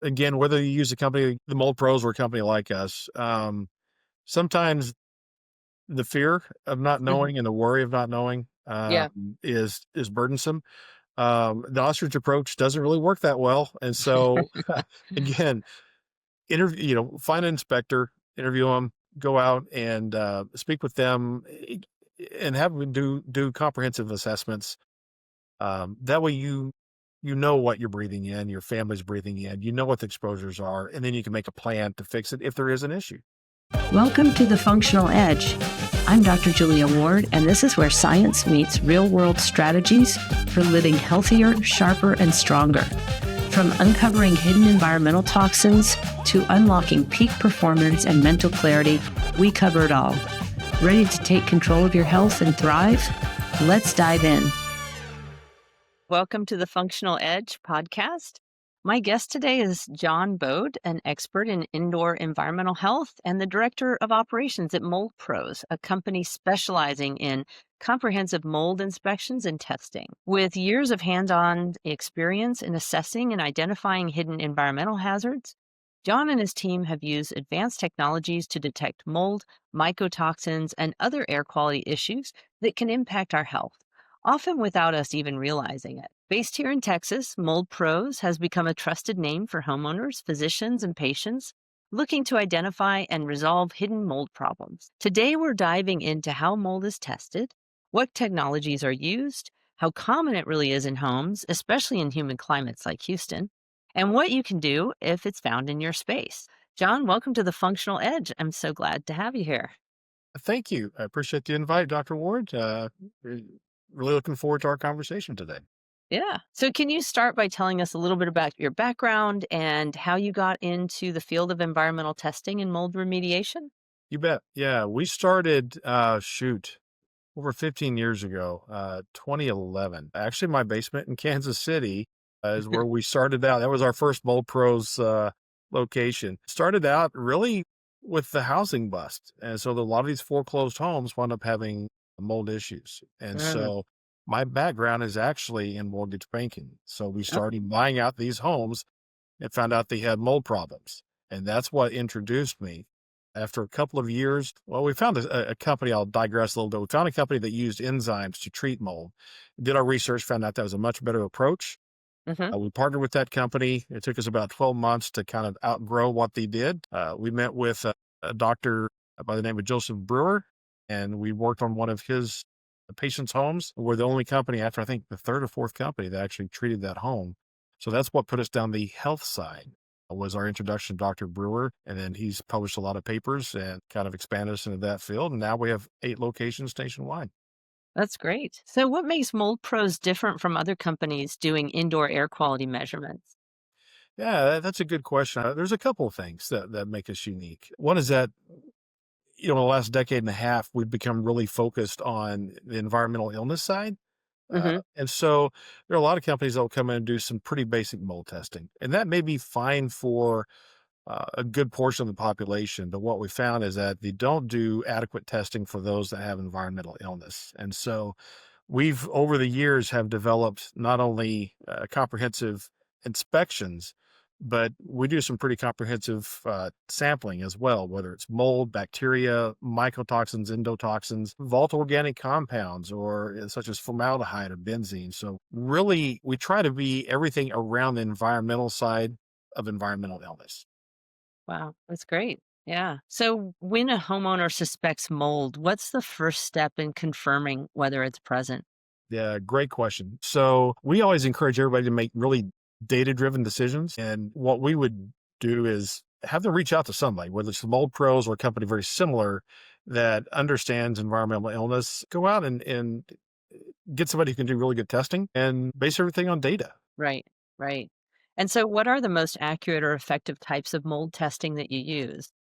again, whether you use a company, the MoldPros or a company like us, sometimes the fear of not Mhm. knowing and the worry of not knowing, Yeah. is burdensome. The ostrich approach doesn't really work that well, and so, again, find an inspector, interview them, go out and, speak with them, and have them do comprehensive assessments. That way you know what you're breathing in, your family's breathing in, you know what the exposures are, and then you can make a plan to fix it if there is an issue. Welcome to the Functional Edge. I'm Dr. Julia Ward, and this is where science meets real world strategies for living healthier, sharper, and stronger. From uncovering hidden environmental toxins to unlocking peak performance and mental clarity, we cover it all. Ready to take control of your health and thrive? Let's dive in. Welcome to the Functional Edge podcast. My guest today is John Bohde, an expert in indoor environmental health and the director of operations at MoldPros, a company specializing in comprehensive mold inspections and testing. With years of hands-on experience in assessing and identifying hidden environmental hazards, John and his team have used advanced technologies to detect mold, mycotoxins, and other air quality issues that can impact our health, often without us even realizing it. Based here in Texas, MoldPros has become a trusted name for homeowners, physicians, and patients looking to identify and resolve hidden mold problems. Today, we're diving into how mold is tested, what technologies are used, how common it really is in homes, especially in humid climates like Houston, and what you can do if it's found in your space. John, welcome to the Functional Edge. I'm so glad to have you here. Thank you. I appreciate the invite, Dr. Ward. Re Really looking forward to our conversation today. Yeah. So, can you start by telling us a little bit about your background and how you got into the field of environmental testing and mold remediation? You bet. Yeah, we started, over 15 years ago, 2011. Actually, my basement in Kansas City, is where we started out. That was our first Mold Pros, location. Started out really with the housing bust, and so a lot of these foreclosed homes wound up having mold issues, and Mm, so my background is actually in mortgage banking. So we okay. started buying out these homes and found out they had mold problems, and that's what introduced me. After a couple of years, well, we found a company. I'll digress a little bit. We found a company that used enzymes to treat mold. Did our research, found out that was a much better approach. Hmm. We partnered with that company. It took us about 12 months to kind of outgrow what they did. We met with a doctor by the name of Joseph Brewer, and we worked on one of his patients' homes. We're the only company, after I think the third or fourth company, that actually treated that home. So that's what put us down the health side, was our introduction to Dr. Brewer. And then he's published a lot of papers and kind of expanded us into that field. And now we have 8 locations nationwide. That's great. So, what makes Mold Pros different from other companies doing indoor air quality measurements? Yeah, that's a good question. There's a couple of things that make us unique. One is that, in the last decade and a half, we've become really focused on the environmental illness side. Hmm. And so there are a lot of companies that will come in and do some pretty basic mold testing, and that may be fine for a good portion of the population. But what we found is that they don't do adequate testing for those that have environmental illness. And so we've, over the years, have developed not only comprehensive inspections, but we do some pretty comprehensive sampling as well, whether it's mold, bacteria, mycotoxins, endotoxins, volatile organic compounds, or such as formaldehyde or benzene. So really, we try to be everything around the environmental side of environmental illness. Wow, that's great. Yeah. So, when a homeowner suspects mold, what's the first step in confirming whether it's present? Yeah, great question. So we always encourage everybody to make really data-driven decisions. And what we would do is have them reach out to somebody, whether it's the Mold Pros or a company very similar that understands environmental illness. Go out and get somebody who can do really good testing and base everything on data. Right, right. And so, what are the most accurate or effective types of mold testing that you use?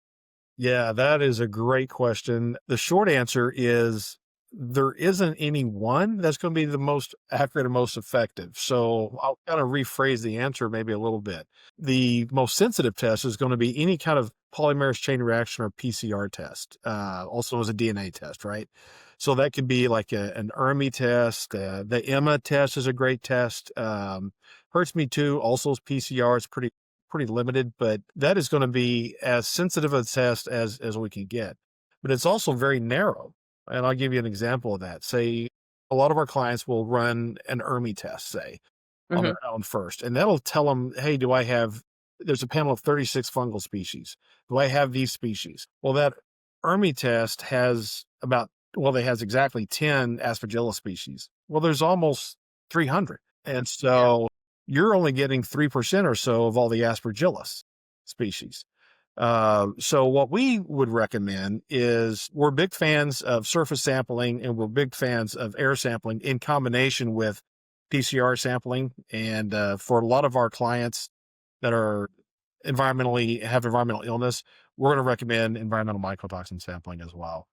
Yeah, that is a great question. The short answer is there isn't any one that's going to be the most accurate and most effective. So I'll kind of rephrase the answer maybe a little bit. The most sensitive test is going to be any kind of polymerase chain reaction or PCR test, also as a DNA test, right? So that could be like an ERMI test. The EMA test is a great test. Hurts me too. Also, is PCR. It's pretty pretty limited, but that is going to be as sensitive a test as we can get. But it's also very narrow. And I'll give you an example of that. Say a lot of our clients will run an ERMI test, say, on Hmm. their own first, and that'll tell them, hey, do I have, there's a panel of 36 fungal species. Do I have these species? Well, that ERMI test has it has exactly 10 Aspergillus species. Well, there's almost 300. And Yeah. so you're only getting 3% or so of all the Aspergillus species. So what we would recommend is we're big fans of surface sampling and we're big fans of air sampling in combination with PCR sampling. And for a lot of our clients that are have environmental illness, we're going to recommend environmental mycotoxin sampling as well.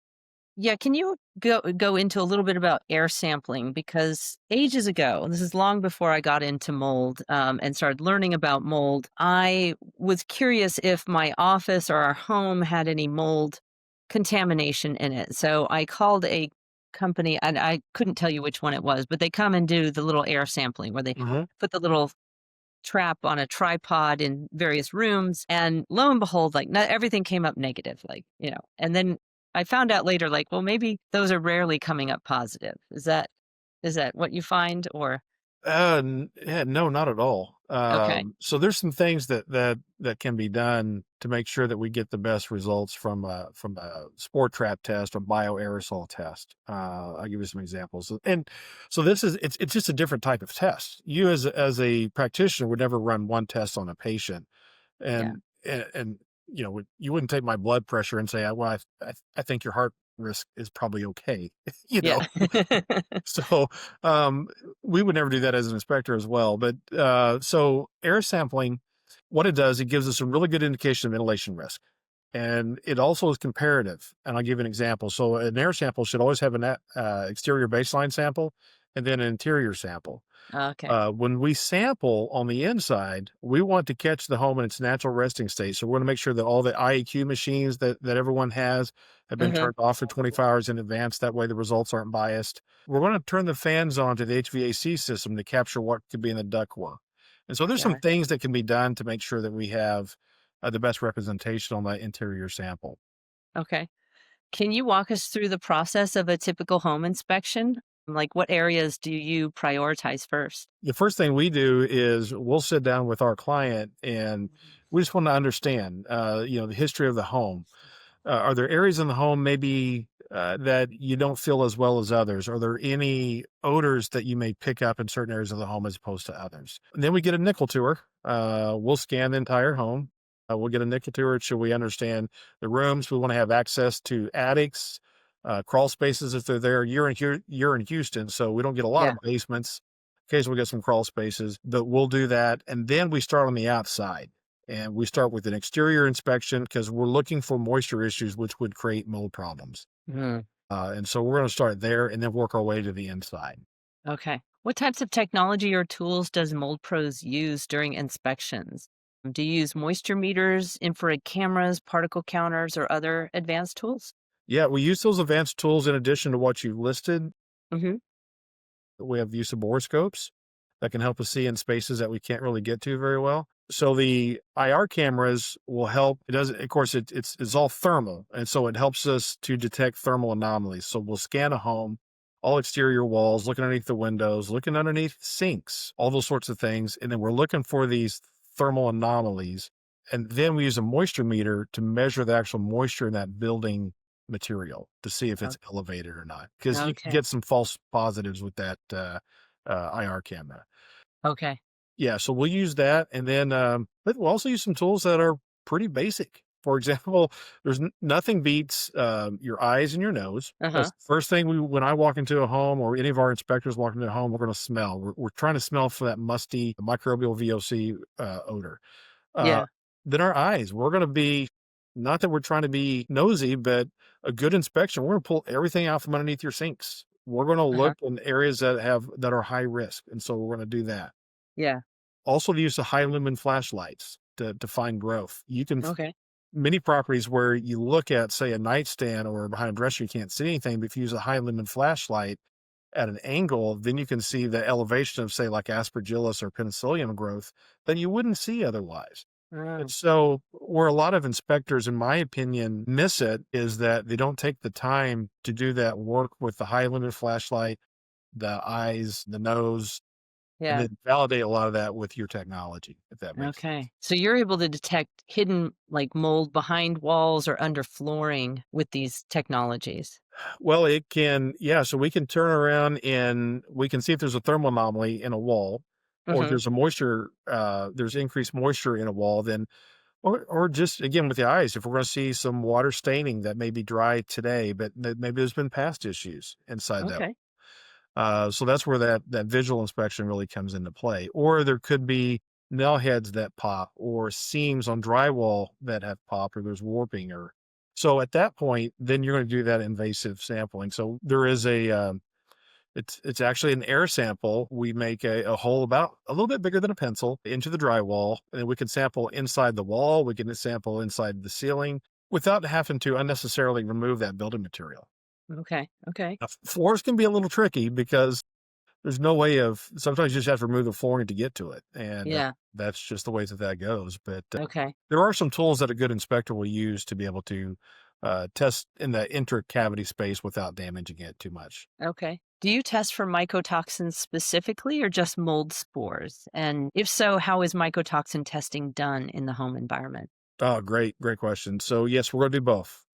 Yeah, can you go into a little bit about air sampling? Because ages ago, and this is long before I got into mold and started learning about mold, I was curious if my office or our home had any mold contamination in it. So I called a company, and I couldn't tell you which one it was, but they come and do the little air sampling where they Hmm. put the little trap on a tripod in various rooms. And lo and behold, like not everything came up negative, and then I found out later, like, well, maybe those are rarely coming up positive. Is that what you find or Yeah, no, not at all. okay. So there's some things that can be done to make sure that we get the best results from a spore trap test or bioaerosol test. I'll give you some examples. And so it's just a different type of test. You as a practitioner would never run one test on a patient, Yeah. and you wouldn't take my blood pressure and say, well, I think your heart risk is probably okay. you Yeah. know, so, um, we would never do that as an inspector as well. But so air sampling, what it does, it gives us a really good indication of inhalation risk. And it also is comparative. And I'll give you an example. So an air sample should always have an exterior baseline sample and then an interior sample. Okay. When we sample on the inside, we want to catch the home in its natural resting state. So we want to make sure that all the IEQ machines that everyone has have been Hmm. turned off for 24 hours in advance. That way the results aren't biased. We're going to turn the fans on to the HVAC system to capture what could be in the ductwork. And so there's some Yeah. things that can be done to make sure that we have the best representation on that interior sample. Okay. Can you walk us through the process of a typical home inspection? Like what areas do you prioritize first? The first thing we do is we'll sit down with our client and we just want to understand, the history of the home. Are there areas in the home maybe that you don't feel as well as others? Are there any odors that you may pick up in certain areas of the home as opposed to others? And then we get a nickel tour. We'll scan the entire home. We'll get a nickel tour so we understand the rooms. We want to have access to attics, crawl spaces if they're there. You're in Houston, so we don't get a lot Yeah. of basements. Occasionally we get some crawl spaces, but we'll do that. And then we start on the outside. And we start with an exterior inspection because we're looking for moisture issues, which would create mold problems. Mhm. And so we're going to start there and then work our way to the inside. Okay. What types of technology or tools does MoldPros use during inspections? Do you use moisture meters, infrared cameras, particle counters, or other advanced tools? Yeah, we use those advanced tools in addition to what you've listed. Hmm. We have the use of borescopes that can help us see in spaces that we can't really get to very well. So the IR cameras will help. It does, of course, it's all thermal, and so it helps us to detect thermal anomalies. So we'll scan a home, all exterior walls, looking underneath the windows, looking underneath sinks, all those sorts of things, and then we're looking for these thermal anomalies. And then we use a moisture meter to measure the actual moisture in that building material to see if it's elevated or not, because you can Okay. get some false positives with that IR camera. Okay. Yeah, so we'll use that, and then, but we'll also use some tools that are pretty basic. For example, there's nothing beats your eyes and your nose. Uh That's huh. the first thing when I walk into a home or any of our inspectors walk into a home, we're going to smell. We're trying to smell for that musty microbial VOC odor. Uh, Yeah. then our eyes, we're going to be, not that we're trying to be nosy, but a good inspection. We're going to pull everything out from underneath your sinks. We're going to Uh huh. look in areas that are high risk, and so we're going to do that. Yeah. Also, the use of high lumen flashlights to find growth. You can Okay. many properties where you look at, say, a nightstand or behind a dresser, you can't see anything, but if you use a high lumen flashlight at an angle, then you can see the elevation of, say, like Aspergillus or Penicillium growth that you wouldn't see otherwise. And Oh, so where a lot of inspectors, in my opinion, miss it is that they don't take the time to do that work with the high limit flashlight, the eyes, the nose, and yeah. then validate a lot of that with your technology, if that makes sense. Okay. So you're able to detect hidden like mold behind walls or under flooring with these technologies. Well, it can, yeah. So we can turn around and we can see if there's a thermal anomaly in a wall, or Hmm. there's a moisture, there's increased moisture in a wall. Then, or just again with the eyes, if we're going to see some water staining that may be dry today, but maybe there's been past issues inside that. Okay. So that's where that visual inspection really comes into play. Or there could be nail heads that pop, or seams on drywall that have popped, or there's warping, or so at that point, then you're going to do that invasive sampling. So there is it's actually an air sample. We make a hole about a little bit bigger than a pencil into the drywall, and we can sample inside the wall. We can sample inside the ceiling without having to unnecessarily remove that building material. Okay. Okay. Now, floors can be a little tricky because there's no way of sometimes you just have to remove the flooring to get to it, and, Yeah. that's just the way that goes, but, Okay. there are some tools that a good inspector will use to be able to, test in the intercavity space without damaging it too much. Okay. Do you test for mycotoxins specifically or just mold spores? And if so, how is mycotoxin testing done in the home environment? Oh, great question. So, yes, we're gonna do both.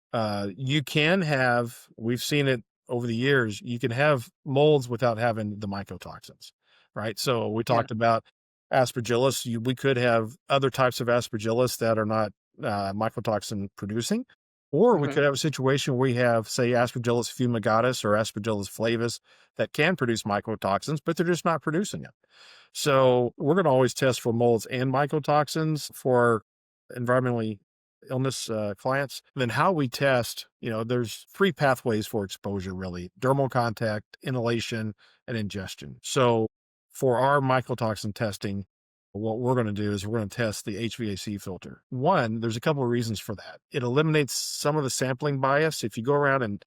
You can have we've seen it over the years, you can have molds without having the mycotoxins, right? So, we Yeah. talked about Aspergillus. We could have other types of Aspergillus that are not, mycotoxin producing, or we Hmm. could have a situation where we have, say, Aspergillus fumigatus or Aspergillus flavus that can produce mycotoxins, but they're just not producing it. So we're going to always test for molds and mycotoxins for environmentally illness clients. And then how we test, there's three pathways for exposure really: dermal contact, inhalation, and ingestion. So for our mycotoxin testing, what we're going to do is we're going to test the HVAC filter. One, there's a couple of reasons for that. It eliminates some of the sampling bias. If you go around and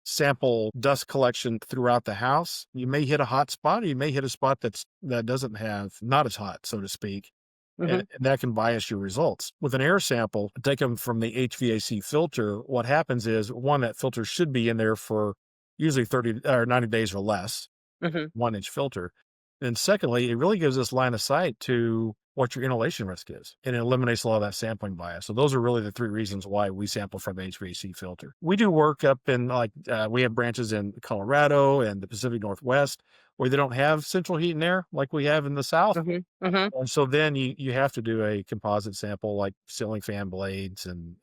sample dust collection throughout the house, you may hit a hot spot, or you may hit a spot that doesn't have not as hot, so to speak, Hmm. and that can bias your results. With an air sample, take them from the HVAC filter. What happens is one, that filter should be in there for usually 30 or 90 days or less, Hmm. 1 inch filter. And secondly, it really gives us line of sight to what your inhalation risk is, and it eliminates a lot of that sampling bias. So those are really the three reasons why we sample from the HVAC filter. We do work up in we have branches in Colorado and the Pacific Northwest where they don't have central heat and air like we have in the South. Hmm. Hmm. And so then you have to do a composite sample like ceiling fan blades and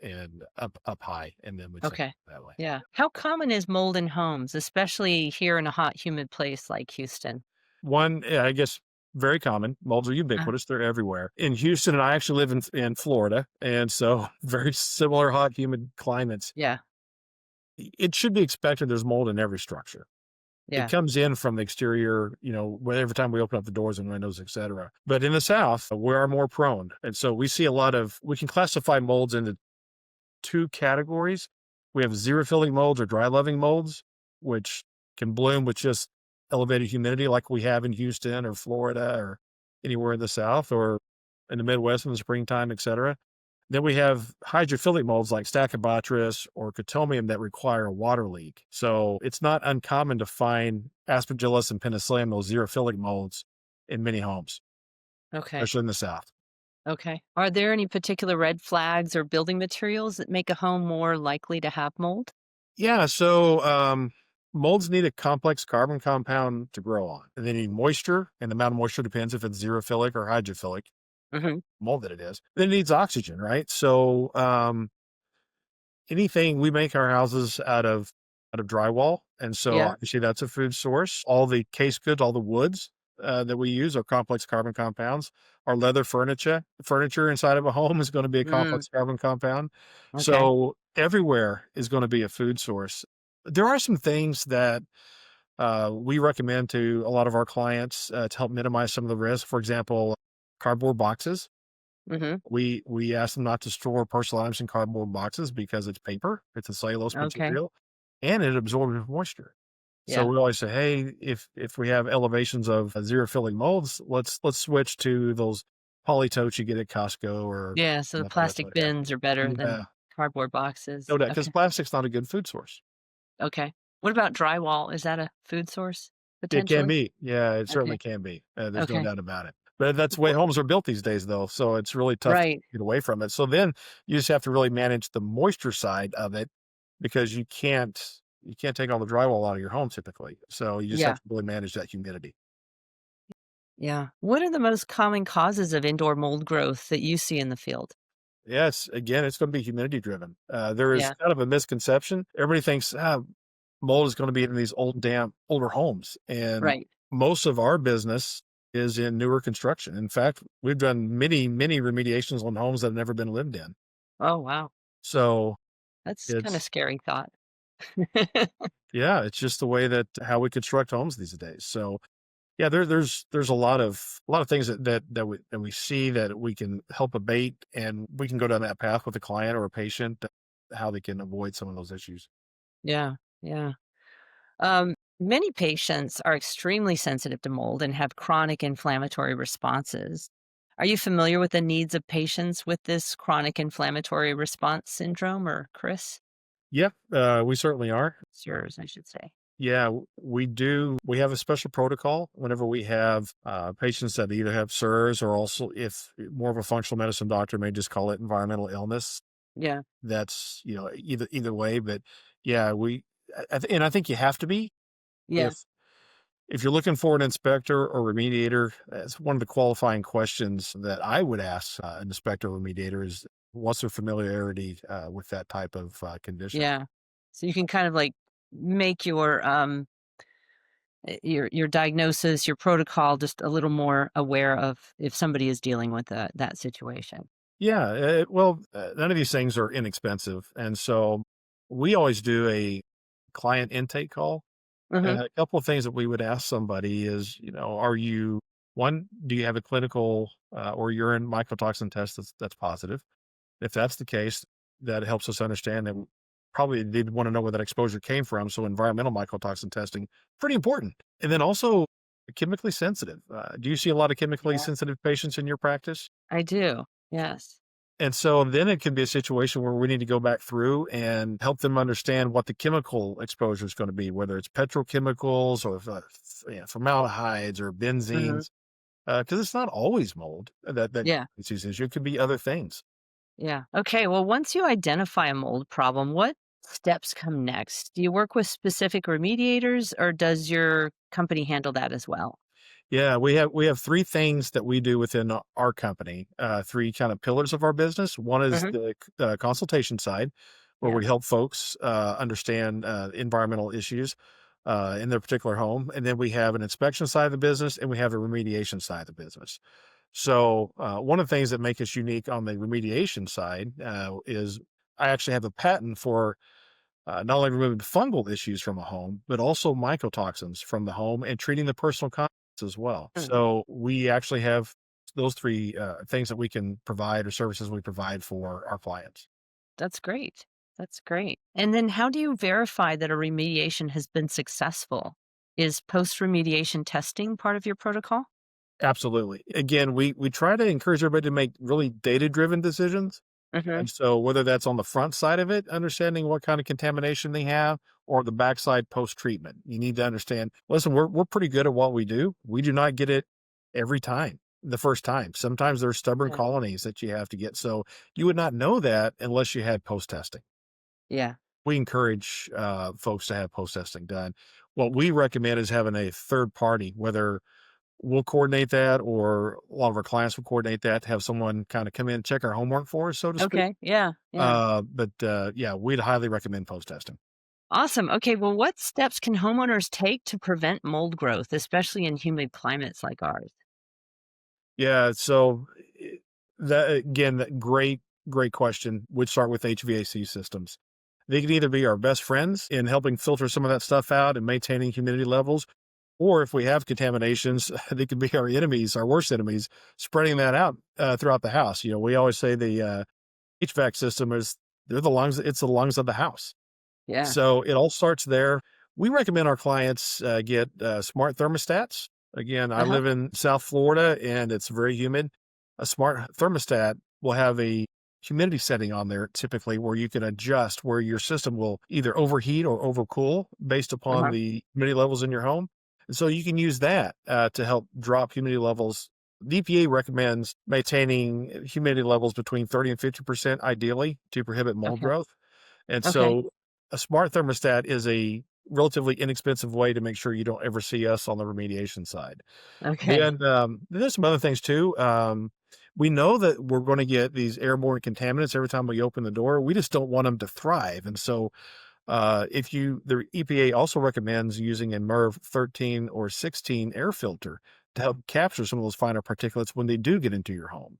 up high, and then we sample Okay. that way. Yeah. How common is mold in homes, especially here in a hot, humid place like Houston? One, yeah, I guess very common. Molds are Uh, ubiquitous. They're everywhere. In Houston, and I actually live in Florida, and so very similar hot, humid climates. yeah. It should be expected there's mold in every structure. It Yeah. comes in from the exterior, every time we open up the doors and windows, et cetera. But in the South, we are more prone. And so we can classify molds into two categories. We have xerophyll molds or dry loving molds, which can bloom with just elevated humidity like we have in Houston or Florida or anywhere in the South or in the Midwest in the springtime, et cetera. Then we have hydrophilic molds like Stachybotrys or Cotomium that require a water leak. So it's not uncommon to find Aspergillus and Penicillium, those xerophilic molds, in many homes, Okay. especially in the South. Okay. Are there any particular red flags or building materials that make a home more likely to have mold? Yeah, so molds need a complex carbon compound to grow on. And they need moisture, and the amount of moisture depends if it's xerophilic or hydrophilic Hmm. mold that it is. Then it needs oxygen, right? So anything we make our houses out of drywall, and so Yeah. obviously that's a food source. All the case goods, all the woods that we use are complex carbon compounds. Our leather furniture inside of a home is going to be a Mm, complex carbon compound. okay. So everywhere is going to be a food source. There are some things that we recommend to a lot of our clients to help minimize some of the risk. For example, cardboard boxes. Hmm. We ask them not to store personal items in cardboard boxes because it's paper, it's a cellulose Okay. material, and it absorbs moisture. So Yeah. we always say, hey, if we have elevations of xerophilic molds, let's switch to those poly totes you get at Costco or Yeah, so the something like that. plastic bins are better than Yeah, cardboard boxes. no doubt, because Okay, plastic's not a good food source. okay. What about drywall? Is that a food source, It can potentially? be. Yeah, it certainly Okay, can be. There's no okay. doubt about it. But that's the way Wha homes are built these days, though, so it's really tough to Right, get away from it. So then you just have to really manage the moisture side of it because you can't take all the drywall out of your home typically. So you just have yeah, to really manage that humidity. yeah. What are the most common causes of indoor mold growth that you see in the field? Yes, again, it's gonna be humidity driven. There is Yeah, kind of a misconception. Everybody thinks, mold is gonna be in these old, damp, older homes, and right. most of our business is in newer construction. In fact, we've done many, many remediations on homes that have never been lived in. Oh, wow. So That's kinda it's scary thought. yeah, it's just the way that how we construct homes these days. So yeah, there's a lot of things that we see that we can help abate, and we can go down that path with a client or a patient, how they can avoid some of those issues. Yeah, yeah. Many patients are extremely sensitive to mold and have chronic inflammatory responses. Are you familiar with the needs of patients with this chronic inflammatory response syndrome, or CRIS? Yeah, we certainly are. CIRS, I should say. Yeah, we do. We have a special protocol whenever we have patients that either have CIRS or also if more of a functional medicine doctor may just call it environmental illness. Yeah, That's either way, but yeah, and I think you have to be yeah, if if you're looking for an inspector or remediator. That's one of the qualifying questions that I would ask an inspector or remediator is what's their familiarity with that type of condition. yeah. So you can kind of like make your diagnosis, your protocol just a little more aware of if somebody is dealing with that situation. Yeah, well, none of these things are inexpensive, and so we always do a client intake call. Hmm. And a couple of things that we would ask somebody is, are you one? Do you have a clinical or urine mycotoxin test that's positive? If that's the case, that helps us understand that probably they'd want to know where that exposure came from. So environmental mycotoxin testing, pretty important. And then also chemically sensitive. Do you see a lot of chemically Yeah, sensitive patients in your practice? I do. Yes. And so then it can be a situation where we need to go back through and help them understand what the chemical exposure is going to be, whether it's petrochemicals or formaldehydes or Hmm. benzenes, because it's not always mold that Yeah. it's these issues. It could be other things. Yeah. Okay. Well, once you identify a mold problem, what steps come next? Do you work with specific remediators or does your company handle that as well? Yeah, we have three things that we do within our company. Three kind of pillars of our business. One is Hmm. the consultation side, where Yeah. we help folks understand environmental issues in their particular home, and then we have an inspection side of the business, and we have a remediation side of the business. So one of the things that make us unique on the remediation side is I actually have a patent for not only removing fungal issues from a home, but also mycotoxins from the home and treating the personal contents as well. Mm, So we actually have those three things that we can provide or services we provide for our clients. that's great. That's great. And then how do you verify that a remediation has been successful? Is post remediation testing part of your protocol? Absolutely. Again, we try to encourage everybody to make really data driven decisions. Hmm. And so whether that's on the front side of it, understanding what kind of contamination they have, or the backside post treatment, you need to understand. Listen, we're pretty good at what we do. We do not get it every time. The first time. Sometimes there's stubborn Okay. colonies that you have to get. So you would not know that unless you had post testing. Yeah. We encourage folks to have post testing done. What we recommend is having a third party, whether we'll coordinate that or a lot of our clients will coordinate that to have someone kind of come in and check our homework for us, so to speak. Okay. Yeah. Yeah. But yeah, we'd highly recommend post testing. Awesome. Okay. Well, what steps can homeowners take to prevent mold growth, especially in humid climates like ours? Yeah, so that again, that great question. Would start with HVAC systems. They can either be our best friends in helping filter some of that stuff out and maintaining humidity levels, or if we have contaminations, they can be our enemies, our worst enemies, spreading that out throughout the house. We always say the HVAC system is they're the lungs. It's the lungs of the house. Yeah. So it all starts there. We recommend our clients get smart thermostats. Again, I Uh huh. live in South Florida and it's very humid. a smart thermostat will have a humidity setting on there typically where you can adjust where your system will either overheat or overcool based upon Uh-huh. the humidity levels in your home. And so you can use that to help drop humidity levels. The EPA recommends maintaining humidity levels between 30 and 50% ideally to prohibit mold Okay. growth. And Okay. so a smart thermostat is a relatively inexpensive way to make sure you don't ever see us on the remediation side. Okay. There's some other things too. We know that we're going to get these airborne contaminants every time we open the door. We just don't want them to thrive. And so, the EPA also recommends using a MERV 13 or 16 air filter to help capture some of those finer particulates when they do get into your home.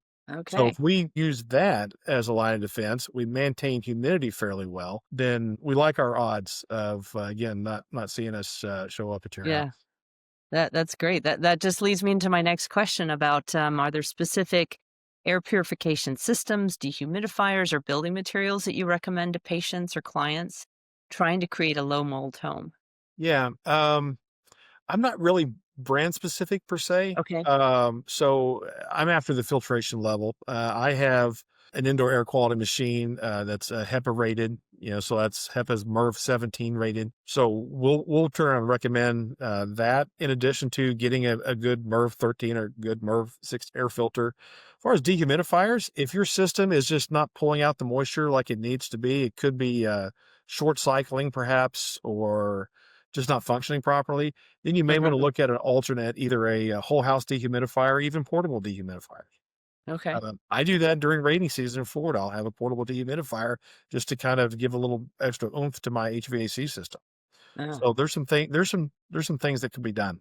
So Okay. if we use that as a line of defense, we maintain humidity fairly well, then we like our odds of, again, not seeing us, show up at your house. Yeah. That's great. That just leads me into my next question about, are there specific air purification systems, dehumidifiers, or building materials that you recommend to patients or clients trying to create a low mold home? Yeah, I'm not really brand specific per se. Okay. I'm after the filtration level. I have an indoor air quality machine that's HEPA rated. So that's HEPA's MERV 17 rated. So we'll turn and recommend that in addition to getting a good MERV 13 or good MERV 6 air filter. As far as dehumidifiers, if your system is just not pulling out the moisture like it needs to be, it could be short cycling perhaps, or just not functioning properly, then you may Uh-huh. want to look at an alternate, either a whole house dehumidifier or even portable dehumidifiers. Okay. I do that during rainy season in Florida. I'll have a portable dehumidifier just to kind of give a little extra oomph to my HVAC system. Uh, So there's some things that can be done.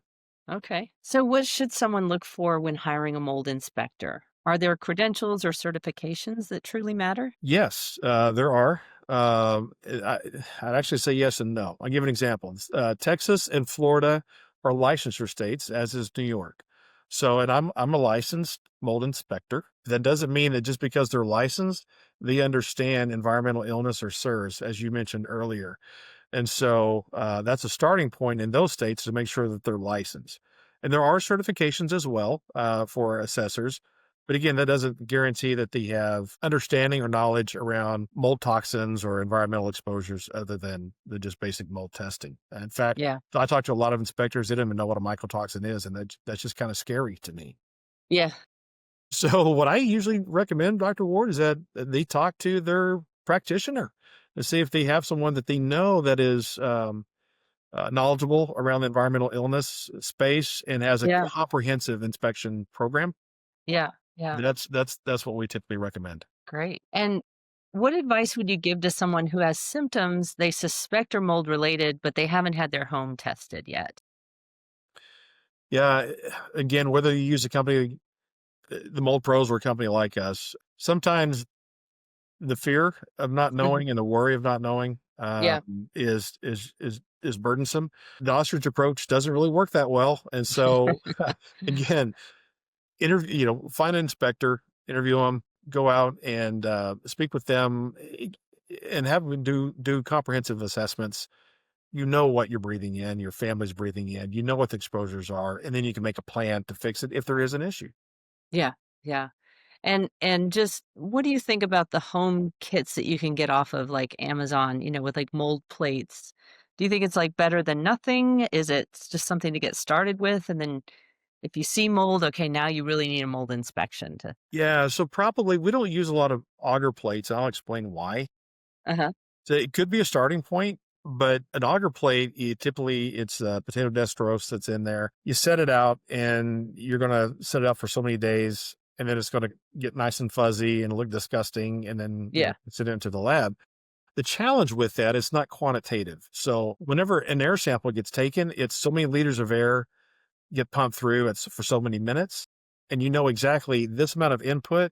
okay. So, what should someone look for when hiring a mold inspector? Are there credentials or certifications that truly matter? Yes, there are. I'd actually say yes and no. I'll give an example. Texas and Florida are licensure states, as is New York. So, and I'm a licensed mold inspector. That doesn't mean that just because they're licensed, they understand environmental illness or CIRS, as you mentioned earlier. And so that's a starting point in those states to make sure that they're licensed. And there are certifications as well for assessors. But again, that doesn't guarantee that they have understanding or knowledge around mold toxins or environmental exposures other than the just basic mold testing. In fact, Yeah. I talked to a lot of inspectors, they don't even know what a mycotoxin is, and that's just kind of scary to me. Yeah. So what I usually recommend, Dr. Ward, is that they talk to their practitioner to see if they have someone that they know that is knowledgeable around the environmental illness space and has a Yeah. comprehensive inspection program. Yeah. Yeah. That's what we typically recommend. Great. And what advice would you give to someone who has symptoms they suspect are mold related, but they haven't had their home tested yet? Yeah, again, whether you use a company, the MoldPros or a company like us, sometimes the fear of not Mhm. knowing and the worry of not knowing Yeah. is burdensome. The ostrich approach doesn't really work that well, and so again, find an inspector, interview them, go out and speak with them, and have them do comprehensive assessments. You know what you're breathing in, your family's breathing in. You know what the exposures are, and then you can make a plan to fix it if there is an issue. Yeah. Yeah. And just what do you think about the home kits that you can get off of like Amazon, with like mold plates? Do you think it's like better than nothing? Is it just something to get started with? And then if you see mold, okay, now you really need a mold inspection to. Yeah, so probably we don't use a lot of auger plates. I'll explain why. Uh-huh. So it could be a starting point, but an auger plate, typically it's potato dextrose that's in there. You set it out and you're going to set it out for so many days, and then it's going to get nice and fuzzy and look disgusting. And then, Yeah. send it into the lab. The challenge with that is not quantitative. So whenever an air sample gets taken, it's so many liters of air get pumped through. It's for so many minutes. And you know exactly this amount of input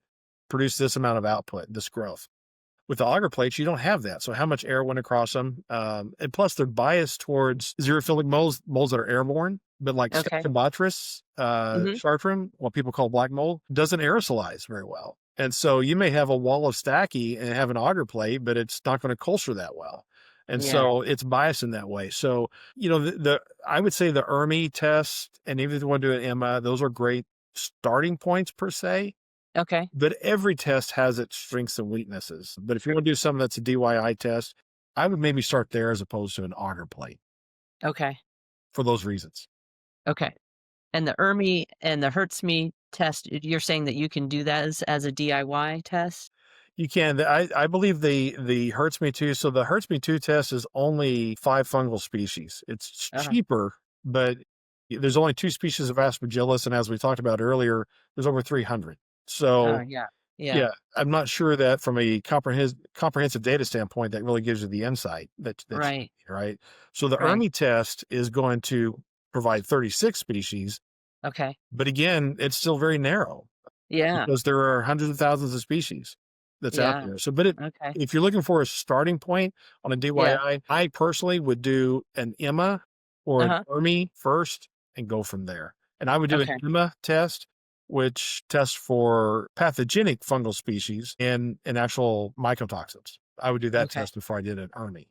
produce this amount of output, this growth. With the auger plates, you don't have that. So how much air went across them? And plus, they're biased towards xerophilic molds that are airborne. But like Okay. Stachybotrys Hmm. chartrum, what people call black mold, doesn't aerosolize very well. And so you may have a wall of Stachy and have an auger plate, but it's not going to culture that well. And Yeah. so it's biased in that way. So, I would say the ERMI test, and even if you want to do an EMA, those are great starting points per se. Okay. But every test has its strengths and weaknesses. But if you want to do something that's a DYI test, I would maybe start there as opposed to an auger plate Okay. for those reasons. Okay. And the ERMI and the Hertz me test, you're saying that you can do that as a DIY test? You can. I believe the Hertz Me Too. So the Hertz Me Too test is only 5 fungal species. It's Uh-huh. cheaper, but there's only 2 species of Aspergillus, and as we talked about earlier, there's over 300. Oh, So yeah. Yeah. yeah, I'm not sure that from a comprehensive data standpoint that really gives you the insight that you Right. need, right? So the Right. ERMI test is going to provide 36 species, Okay. but again, it's still very narrow Yeah. because there are hundreds of thousands of species that's out Yeah. there. So, but Okay. if you're looking for a starting point on a Yeah. DYI, I personally would do an EMA or an Uh-huh. ERMI first and go from there. And I would do an Okay. EMA test, which tests for pathogenic fungal species and actual mycotoxins. I would do that Okay. test before I did an ERMI.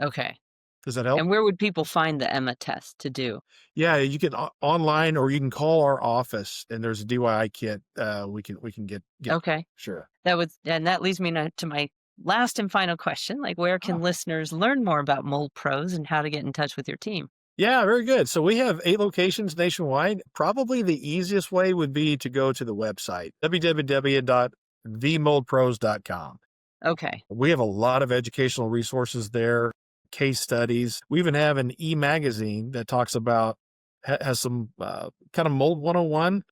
Okay. Does that help? And where would people find the EMMA test to do? Yeah, you can online or you can call our office and there's a DYI kit. We can get Okay. sure. That leads me to my last and final question, like where can listeners learn more about Mold Pros and how to get in touch with your team? Yeah, very good. So we have 8 locations nationwide. Probably the easiest way would be to go to the website, www.themoldpros.com. Okay. We have a lot of educational resources there, case studies. We even have an e-magazine that talks about, has some kind of mold 101,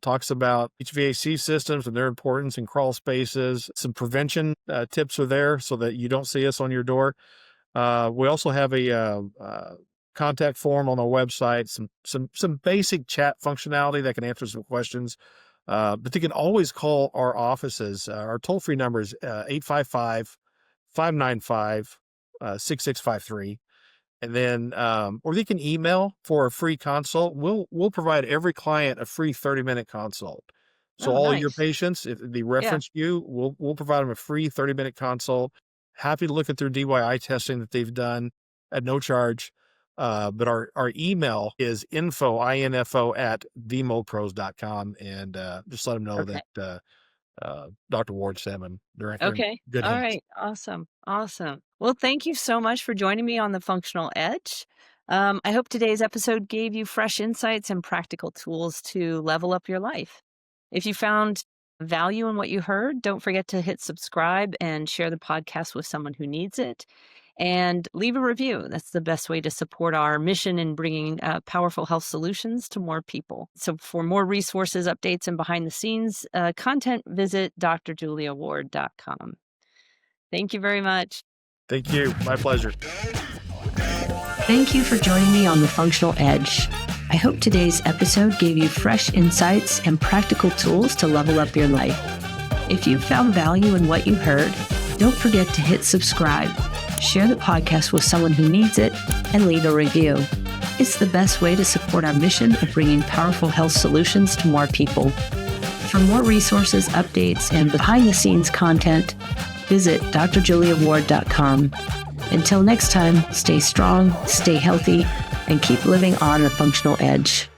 talks about HVAC systems and their importance in crawl spaces. Some prevention tips are there so that you don't see us on your door. We also have a contact form on our website, some basic chat functionality that can answer some questions. But they can always call our offices. Our toll-free number is 855-595-6653. And then, or they can email for a free consult. We'll provide every client a free 30-minute consult. So Oh, all your nice. patients, if they Yeah. reference you, we'll provide them a free 30-minute consult. Happy to look at their DYI testing that they've done at no charge. But our email is info at themoldpros.com, and just let them know Okay. that Dr. Ward sent them. They're in Okay. good All hands. right. Awesome. Awesome. Well, thank you so much for joining me on the Functional Edge. I hope today's episode gave you fresh insights and practical tools to level up your life. If you found value in what you heard, don't forget to hit subscribe and share the podcast with someone who needs it. And leave a review. That's the best way to support our mission in bringing powerful health solutions to more people. So, for more resources, updates, and behind the scenes content, visit drjuliaward.com. Thank you very much. Thank you. My pleasure. Thank you for joining me on The Functional Edge. I hope today's episode gave you fresh insights and practical tools to level up your life. If you found value in what you heard, don't forget to hit subscribe, share the podcast with someone who needs it, and leave a review. It's the best way to support our mission of bringing powerful health solutions to more people. For more resources, updates, and behind-the-scenes content, visit drjuliaward.com. Until next time, stay strong, stay healthy, and keep living on the functional edge.